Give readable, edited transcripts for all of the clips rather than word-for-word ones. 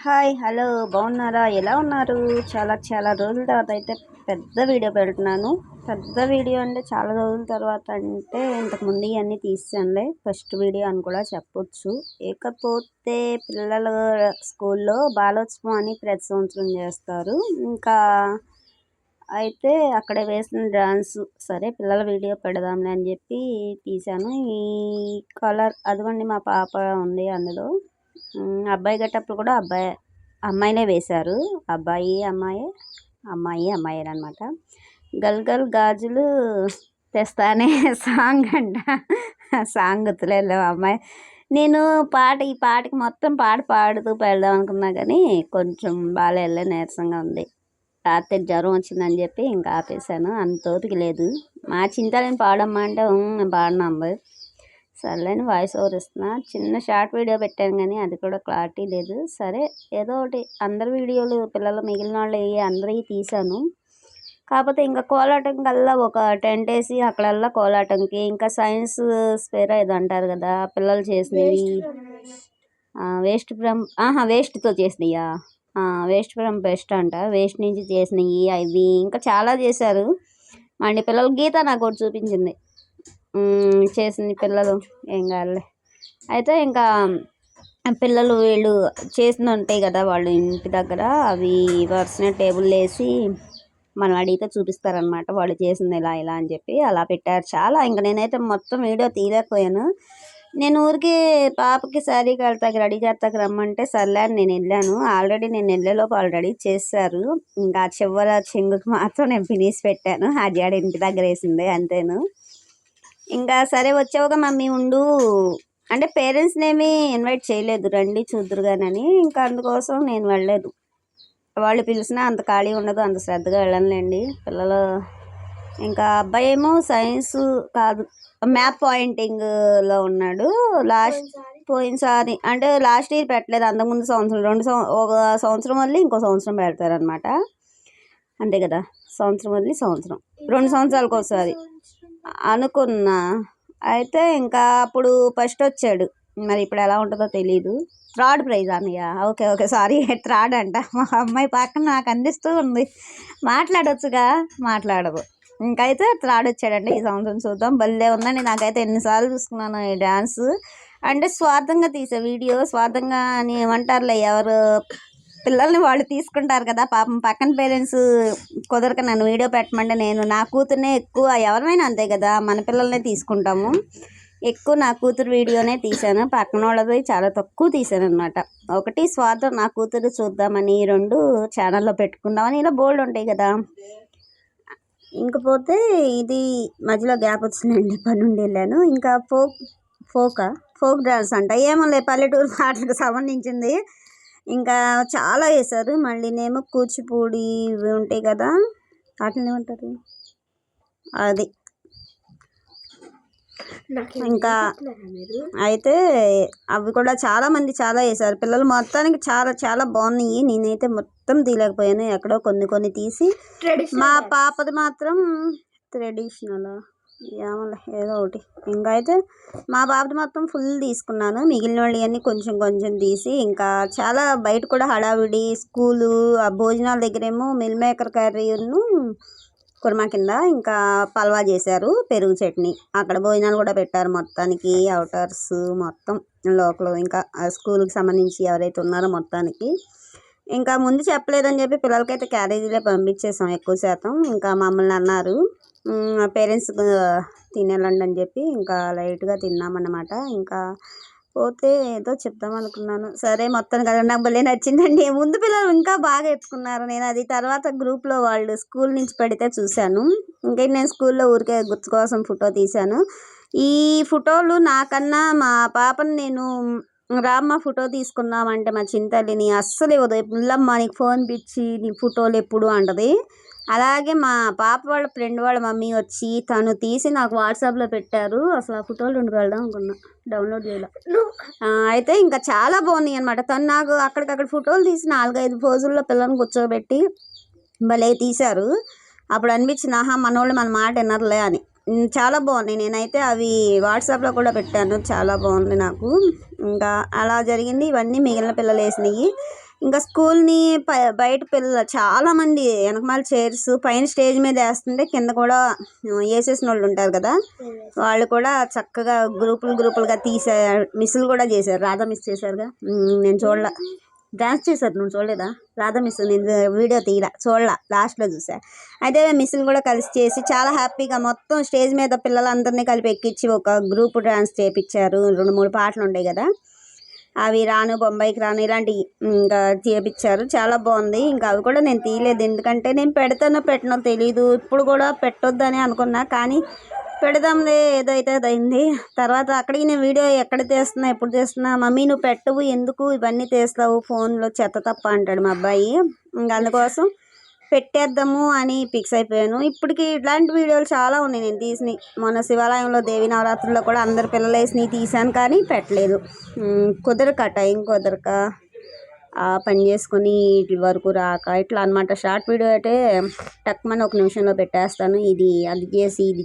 Hi hello బాగున్నారా? ఎలా ఉన్నారు? చాలా రోజుల తర్వాత అయితే పెద్ద వీడియో పెడుతున్నాను. పెద్ద వీడియో అంటే చాలా రోజుల తర్వాత అంటే ఇంతకుముందు ఇవన్నీ తీసానులే, ఫస్ట్ వీడియో అని కూడా చెప్పొచ్చు. ఇకపోతే పిల్లల స్కూల్లో బాలోత్సవం అని ప్రతి సంవత్సరం చేస్తారు. ఇంకా అయితే అక్కడ వేసిన డాన్స్ సరే పిల్లల వీడియో పెడదాంలే అని చెప్పి తీశాను. ఈ కలర్ అదిగోండి, మా పాప ఉంది అందులో. అబ్బాయి గట్టప్పుడు కూడా అమ్మాయినే వేశారు. అమ్మాయేనమాట. గల్ గల్ గాజులు తెస్తానే సాంగ్ అంట. సాంగ్ గుర్తులేదు అమ్మాయి. నేను ఈ పాటకి మొత్తం పాడుతూ పెడదాం అనుకున్నా కానీ కొంచెం బాగాలే, నీరసంగా ఉంది. రాత్రి జ్వరం వచ్చిందని చెప్పి ఇంకా ఆపేశాను. అంత ఓపిక లేదు. మా చింతలేని పాడమ్మా అంటే నేను పాడినా. సర్లేని వాయిస్ ఓవర్ ఇస్తున్నా. చిన్న షార్ట్ వీడియో పెట్టాను కానీ అది కూడా క్లారిటీ లేదు. సరే ఏదో ఒకటి, అందరి వీడియోలు పిల్లలు మిగిలిన వాళ్ళు అందరివి తీశాను. కాకపోతే ఇంకా కోలాటం కల్లా ఒక టెంట్ వేసి అక్కడల్లా కోలాటంకి, ఇంకా సైన్స్ స్పేర్ ఏదో అంటారు కదా పిల్లలు చేసినవి, వేస్ట్తో చేసినయా, వేస్ట్ ఫ్రమ్ బెస్ట్ అంట. వేస్ట్ నుంచి చేసినవి అవి ఇంకా చాలా చేశారు. మళ్ళీ పిల్లలు గీత నాకు ఒకటి చూపించింది చేసింది. పిల్లలు ఏం కాదులే. అయితే ఇంకా పిల్లలు వీళ్ళు చేసిన ఉంటాయి కదా వాళ్ళు ఇంటి దగ్గర, అవి వరుసనే టేబుల్ వేసి మనం అడిగితే చూపిస్తారనమాట వాళ్ళు చేసింది ఇలా అని చెప్పి అలా పెట్టారు. చాలా ఇంకా నేనైతే మొత్తం వీడియో తీయలేకపోయాను. నేను ఊరికి పాపకి శారీ కడతాకి రెడీ చేస్తాకి రమ్మంటే సర్లే అని నేను వెళ్ళాను. ఆల్రెడీ నేను వెళ్ళేలోపు వాళ్ళు రెడీ చేశారు. ఇంకా చివర చెంగుకి మాత్రం నేను ఫినిష్ పెట్టాను. ఆ జాడ ఇంటి దగ్గర వేసింది అంతేను. ఇంకా సరే వచ్చావుగా మమ్మీ ఉండు అంటే పేరెంట్స్ని ఏమీ ఇన్వైట్ చేయలేదు, రండి చూద్దురు కానీ. ఇంకా అందుకోసం నేను వెళ్ళలేదు. వాళ్ళు పిలిచినా అంత ఖాళీ ఉండదు, అంత శ్రద్ధగా వెళ్ళనులేండి పిల్లలు. ఇంకా అబ్బాయి ఏమో సైన్స్ కాదు మ్యాప్ పాయింటింగ్లో ఉన్నాడు. పోయినసారి అంటే లాస్ట్ ఇయర్ పెట్టలేదు, అంతకుముందు సంవత్సరం ఒక సంవత్సరం వదిలి ఇంకో సంవత్సరం పెడతారనమాట. అంతే కదా, సంవత్సరం వదిలి సంవత్సరం, 2 సంవత్సరాలకు ఒకసారి అనుకున్నా. అయితే ఇంకా అప్పుడు ఫస్ట్ వచ్చాడు, మరి ఇప్పుడు ఎలా ఉంటుందో తెలీదు. థర్డ్ ప్రైజ్ అన్నయ్య. ఓకే సారీ, థర్డ్ అంట. మా అమ్మాయి పక్కన నాకు అందిస్తూ ఉంది, మాట్లాడొచ్చుగా మాట్లాడదు. ఇంకైతే థర్డ్ వచ్చాడండి ఈ సంవత్సరం. చూద్దాం, భలే ఉందండి. నాకైతే ఎన్నిసార్లు చూసుకున్నాను ఈ డ్యాన్స్. అంటే స్వార్థంగా తీసే వీడియో, స్వార్థంగా అని ఏమంటారులే, ఎవరు పిల్లల్ని వాళ్ళు తీసుకుంటారు కదా పాపం. పక్కన పేరెంట్స్ కుదరక నన్ను వీడియో పెట్టమంటే నేను నా కూతుర్నే ఎక్కువ, ఎవరైనా అంతే కదా మన పిల్లల్నే తీసుకుంటాము. ఎక్కువ నా కూతురు వీడియోనే తీశాను, పక్కన వాళ్ళది చాలా తక్కువ తీశాను అనమాట. ఒకటి స్వార్థం, నా కూతురు చూద్దామని, 2 ఛానల్లో పెట్టుకుందామని, ఇలా బోల్డ్ ఉంటాయి కదా. ఇంకపోతే ఇది మధ్యలో గ్యాప్ వచ్చిందండి, పని నుండి వెళ్ళాను. ఇంకా ఫోక్ డాన్స్ అంట, ఏమోలే పల్లెటూరు పాటలకు సంబంధించింది. ఇంకా చాలా వేశారు. మళ్ళీనేమో కూచిపూడి ఇవి ఉంటాయి కదా, వాటిని ఏమంటారు అది. ఇంకా అయితే అవి కూడా చాలామంది చాలా వేశారు పిల్లలు. మొత్తానికి చాలా బాగున్నాయి. నేనైతే మొత్తం తీయలేకపోయాను, ఎక్కడో కొన్ని తీసి. మా పాపది మాత్రం ట్రెడిషనల్ ఏదో ఒకటి. ఇంకా అయితే మా బాబుది మొత్తం ఫుల్ తీసుకున్నాను, మిగిలిన వాళ్ళు అన్నీ కొంచెం తీసి. ఇంకా చాలా బయట కూడా హడావిడి, స్కూలు ఆ భోజనాల దగ్గరేమో మిల్ మేకర్ కర్రీను కుర్మా కింద ఇంకా పల్వా చేశారు, పెరుగు చట్నీ. అక్కడ భోజనాలు కూడా పెట్టారు మొత్తానికి, అవుటర్స్ మొత్తం లోకల్. ఇంకా స్కూల్కి సంబంధించి ఎవరైతే ఉన్నారో మొత్తానికి. ఇంకా ముందు చెప్పలేదని చెప్పి పిల్లలకైతే క్యారేజీలే పంపించేసాం ఎక్కువ శాతం. ఇంకా మమ్మల్ని అన్నారు పేరెంట్స్ తినేలండి అని చెప్పి ఇంకా లైట్గా తిన్నామన్నమాట. ఇంకా పోతే ఏదో చెప్దాం అనుకున్నాను. సరే మొత్తం కదా, నాకు భలే నచ్చిందండి. ముందు పిల్లలు ఇంకా బాగా ఎత్తుకున్నారు. నేను అది తర్వాత గ్రూప్లో వాళ్ళు స్కూల్ నుంచి పెడితే చూశాను. ఇంకా నేను స్కూల్లో ఊరికే గుర్తు కోసం ఫోటో తీశాను. ఈ ఫోటోలు నాకన్నా మా పాపను నేను రామ్మ ఫోటో తీసుకుందామంటే మా చింతల్లిని అస్సలు ఇవ్వదు. పుల్లమ్మ నీకు ఫోన్ పిచ్చి, నీ ఫోటోలు ఎప్పుడు అంటది. అలాగే మా పాప వాళ్ళ ఫ్రెండ్ వాళ్ళ మమ్మీ వచ్చి తను తీసి నాకు వాట్సాప్లో పెట్టారు. అసలు ఆ ఫోటోలు వెళ్దాం అనుకున్నా, డౌన్లోడ్ చేయాలి. అయితే ఇంకా చాలా బాగున్నాయి అనమాట. తను నాకు అక్కడికక్కడ ఫోటోలు తీసి 4-5 పోజుల్లో పిల్లల్ని కూర్చోబెట్టి భలే తీశారు. అప్పుడు అనిపించింది, మనోళ్ళు మన మాట వినర్లే అని. చాలా బాగున్నాయి. నేనైతే అవి వాట్సాప్లో కూడా పెట్టాను, చాలా బాగుంది నాకు. ఇంకా అలా జరిగింది. ఇవన్నీ మిగిలిన పిల్లలు వేసినవి. ఇంకా స్కూల్ని బయట పిల్లలు చాలామంది వెనకమాల చైర్స్ పైన స్టేజ్ మీద వేస్తుంటే కింద కూడా వేసేసిన వాళ్ళు ఉంటారు కదా, వాళ్ళు కూడా చక్కగా గ్రూపులుగా తీసారు. మిస్సులు కూడా చేశారు. రాధా మిస్ చేశారుగా, నేను చూడలే. డ్యాన్స్ చేశారు, నువ్వు చూడలేదా? రాధా మిస్ నేను వీడియో తీయలే, చూడలే, లాస్ట్లో చూసా. అయితే మిస్సులు కూడా కలిసి చేసి చాలా హ్యాపీగా మొత్తం స్టేజ్ మీద పిల్లలందరినీ కలిపి ఎక్కించి ఒక గ్రూప్ డ్యాన్స్ చేయించారు. 2-3 పాటలు ఉంటాయి కదా, అవి రాను బొంబాయికి రాను ఇలాంటివి ఇంకా చేపించారు. చాలా బాగుంది. ఇంకా అవి కూడా నేను తీయలేదు, ఎందుకంటే నేను పెడతానో పెట్టనో తెలీదు. ఇప్పుడు కూడా పెట్టొద్దని అనుకున్నా, కానీ పెడదాంలే ఏదైతే అదైంది. తర్వాత అక్కడికి నేను వీడియో ఎక్కడ తీస్తున్నా ఎప్పుడు తీస్తున్నా, మమ్మీ నువ్వు పెట్టవు ఎందుకు ఇవన్నీ తీస్తావు ఫోన్లో చెత్త తప్ప అంటాడు మా అబ్బాయి. ఇంకా అందుకోసం పెట్టేద్దాము అని ఫిక్స్ అయిపోయాను. ఇప్పటికి ఇట్లాంటి వీడియోలు చాలా ఉన్నాయి నేను తీసినవి. మొన్న శివాలయంలో దేవి నవరాత్రుల్లో కూడా అందరు పిల్లలు వేసినవి తీసాను, కానీ పెట్టలేదు. కుదరక, టైం కుదరక, ఆ పని చేసుకొని ఇట్ల వరకు రాక ఇట్లా అనమాట. షార్ట్ వీడియో అయితే టక్మని 1 నిమిషంలో పెట్టేస్తాను. ఇది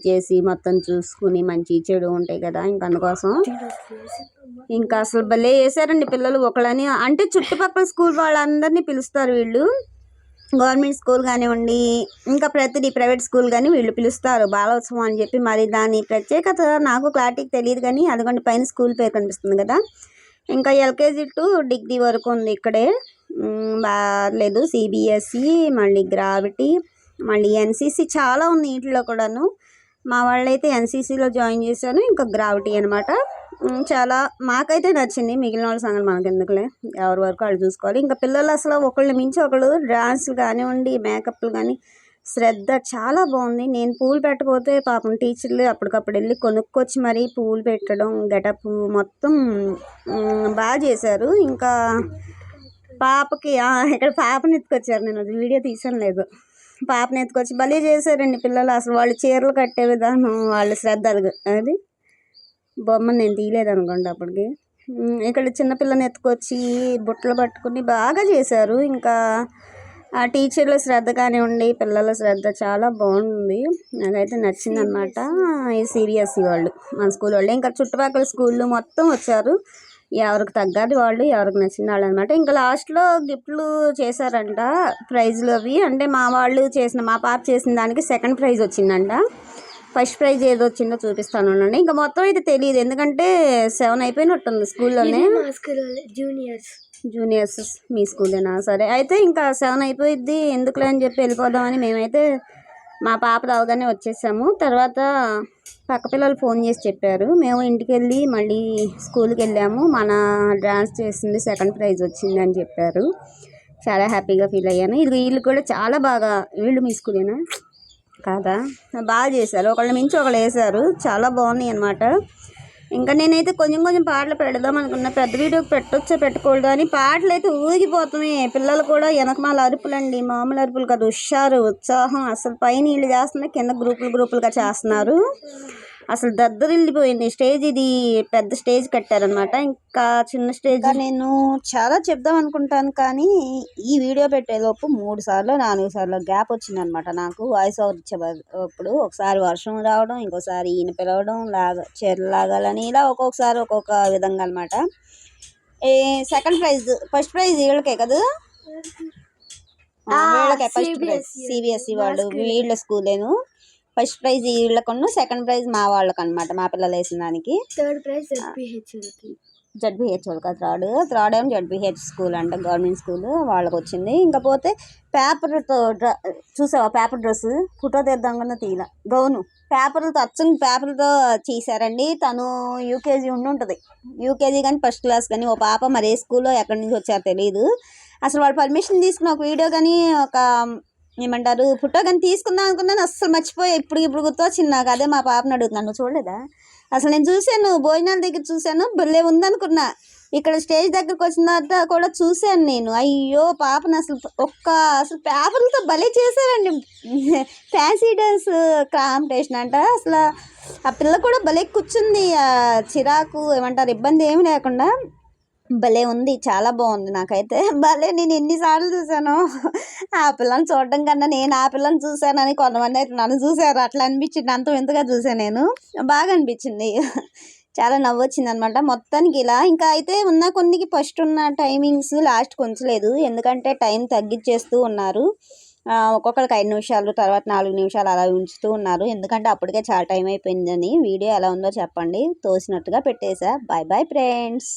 చేసి మొత్తం చూసుకుని మంచి చెడు ఉంటాయి కదా, ఇంకా అందుకోసం ఇంకా అసలు భలే వేసారండి పిల్లలు. ఒకళ్ళని అంటే చుట్టుపక్కల స్కూల్ వాళ్ళందరినీ పిలుస్తారు వీళ్ళు. గవర్నమెంట్ స్కూల్ కానివ్వండి, ఇంకా ప్రతిదీ ప్రైవేట్ స్కూల్ కానీ వీళ్ళు పిలుస్తారు బాలోత్సవం అని చెప్పి. మరి దాని ప్రత్యేకత నాకు క్లారిటీకి తెలియదు, కానీ అదిగోండి పైన స్కూల్ పేరు కనిపిస్తుంది కదా. ఇంకా ఎల్కేజీ టు డిగ్రీ వరకు ఉంది ఇక్కడే. బాగాలేదు. సిబిఎస్ఈ, మళ్ళీ గ్రావిటీ, మళ్ళీ ఎన్సీసీ చాలా ఉంది వీటిలో కూడాను. మా వాళ్ళైతే ఎన్సీసీలో జాయిన్ చేశాను, ఇంకా గ్రావిటీ అనమాట. చాలా మాకైతే నచ్చింది. మిగిలిన వాళ్ళ సంగతి మనకు ఎందుకులే, ఎవరి వరకు వాళ్ళు చూసుకోవాలి. ఇంకా పిల్లలు అసలు ఒకళ్ళని మించి ఒకళ్ళు డ్యాన్సులు కానివ్వండి, మేకప్లు కానీ శ్రద్ధ చాలా బాగుంది. నేను పూలు పెట్టకపోతే పాపం టీచర్లు అప్పటికప్పుడు వెళ్ళి కొనుక్కొచ్చి మరీ పూలు పెట్టడం, గెటప్ మొత్తం బాగా చేశారు. ఇంకా పాపకి ఇక్కడ పాపని ఎత్తుకొచ్చారు, నేను అది వీడియో తీసాను లేదు. పాపని ఎత్తుకొచ్చి భలే చేశారండి పిల్లలు. అసలు వాళ్ళు చీరలు కట్టే విధానం, వాళ్ళ శ్రద్ధ అది బొమ్మను నేను తీయలేదు అనుకోండి అప్పటికి. ఇక్కడ చిన్నపిల్లని ఎత్తుకొచ్చి బుట్టలు పట్టుకుని బాగా చేశారు. ఇంకా ఆ టీచర్ల శ్రద్ధ కానివ్వండి, పిల్లల శ్రద్ధ చాలా బాగుంది. నాకైతే నచ్చింది అనమాట. ఈ సిబిఎస్ఈ వాళ్ళు మన స్కూల్ వాళ్ళు, ఇంకా చుట్టుపక్కల స్కూళ్ళు మొత్తం వచ్చారు. ఎవరికి తగ్గది వాళ్ళు, ఎవరికి నచ్చిన వాళ్ళు అనమాట. ఇంకా లాస్ట్లో గిఫ్ట్లు చేశారంట, ప్రైజ్లు అవి. అంటే మా పాప చేసిన దానికి 2nd ప్రైజ్ వచ్చిందంట. ఫస్ట్ ప్రైజ్ ఏదో వచ్చిందో చూపిస్తాను ఉండండి. ఇంకా మొత్తం అయితే తెలియదు, ఎందుకంటే 7 అయిపోయినట్టుంది స్కూల్లోనే. జూనియర్స్ మీ స్కూలేనా? సరే అయితే ఇంకా 7 అయిపోయిద్ది, ఎందుకులే అని చెప్పి వెళ్ళిపోదామని మేమైతే మా పాప రావగానే వచ్చేసాము. తర్వాత పక్క పిల్లలు ఫోన్ చేసి చెప్పారు. మేము ఇంటికి వెళ్ళి మళ్ళీ స్కూల్కి వెళ్ళాము. మన డ్యాన్స్ చేసింది 2nd ప్రైజ్ వచ్చింది అని చెప్పారు. చాలా హ్యాపీగా ఫీల్ అయ్యాను. ఇది వీళ్ళు కూడా చాలా బాగా, వీళ్ళు మీ స్కూలేనా కాదా, బాగా చేశారు. ఒకళ్ళ మించి ఒకళ్ళు వేశారు, చాలా బాగున్నాయి అనమాట. ఇంకా నేనైతే కొంచెం పాటలు పెడదాం అనుకున్నా. పెద్ద వీడియోకి పెట్టొచ్చో పెట్టకూడదు అని పాటలు అయితే ఊగిపోతున్నాయి. పిల్లలు కూడా వెనకమాల అరుపులండి, మామూలు అరుపులు కాదు, హుషారు ఉత్సాహం. అసలు పైన వీళ్ళు చేస్తున్నారు, కింద గ్రూపులుగా చేస్తున్నారు. అసలు దద్దరిల్లిపోయింది స్టేజ్. ఇది పెద్ద స్టేజ్ కట్టారనమాట, ఇంకా చిన్న స్టేజ్. నేను చాలా చెప్దాం అనుకుంటాను, కానీ ఈ వీడియో పెట్టేలోపు 3 సార్లు 4 సార్లు గ్యాప్ వచ్చిందనమాట నాకు. వాయిస్ ఓవర్ ఇచ్చేప్పుడు ఒకసారి వర్షం రావడం, ఇంకోసారి ఈయన పిలవడం, చీరలు లాగాలని, ఇలా ఒక్కొక్కసారి ఒక్కొక్క విధంగా అనమాట. 2nd ప్రైజ్, ఫస్ట్ ప్రైజ్ వీళ్ళకే కదా, వీళ్ళకే ఫస్ట్ ప్రైజ్. సిబిఎస్ఈ వాళ్ళు, వీళ్ళ స్కూలేను. ఫస్ట్ ప్రైజ్ వీళ్ళకు, 2nd ప్రైజ్ మా వాళ్ళకి అనమాట, మా పిల్లలు వేసిన దానికి. 3rd ప్రైజ్ జడ్బిహెచ్ వాళ్ళకి. థర్డ్ ఏమో జడ్బిహెచ్ స్కూల్ అంట, గవర్నమెంట్ స్కూల్, వాళ్ళకి వచ్చింది. ఇంకపోతే పేపర్తో చూసావా, పేపర్ డ్రెస్ ఫోటో తీద్దాం కన్నా తీల, గౌను పేపర్లతో పేపర్లతో చేశారండి. తను యూకేజీ ఉంటుంది, యూకేజీ కానీ ఫస్ట్ క్లాస్ కానీ. ఓ పాప మరి ఏ స్కూల్లో ఎక్కడి నుంచి వచ్చారో తెలియదు. అసలు వాళ్ళు పర్మిషన్ తీసుకుని ఒక వీడియో కానీ ఏమంటారు ఫోటో కానీ తీసుకుందాం అనుకున్నాను, అస్సలు మర్చిపోయా. ఇప్పుడు గుర్తొచ్చింది నాకు. అదే మా పాపను అడుగుతున్నాను, నువ్వు చూడలేదా? అసలు నేను చూశాను, భోజనాల దగ్గర చూశాను, భలే ఉందనుకున్నా. ఇక్కడ స్టేజ్ దగ్గరకు వచ్చిన తర్వాత కూడా చూశాను నేను. అయ్యో పాపను అసలు పేపర్లతో భలే చేశారండి. ఫ్యాన్సీ డ్రెస్ కాంపిటీషన్ అంట. అసలు ఆ పిల్ల కూడా భలే కూర్చుంది, చిరాకు ఏమంటారు ఇబ్బంది ఏమి లేకుండా భలే ఉంది, చాలా బాగుంది. నాకైతే భలే, నేను ఎన్నిసార్లు చూశాను ఆ పిల్లని చూడడం కన్నా నేను ఆ పిల్లని చూశానని కొంతమంది అయితే నన్ను చూశారు, అట్లా అనిపించింది. అంత వింతగా చూసాను నేను, బాగా అనిపించింది. చాలా నవ్వొచ్చింది అనమాట మొత్తానికి. ఇలా ఇంకా అయితే ఉన్న కొన్నికి ఫస్ట్ ఉన్న టైమింగ్స్ లాస్ట్కి ఉంచలేదు, ఎందుకంటే టైం తగ్గించేస్తూ ఉన్నారు. ఒక్కొక్కరికి 5 నిమిషాలు, తర్వాత 4 నిమిషాలు అలా ఉంచుతూ ఉన్నారు, ఎందుకంటే అప్పటికే చాలా టైం అయిపోయిందని. వీడియో ఎలా ఉందో చెప్పండి, తోసినట్టుగా పెట్టేశా. Bye bye friends.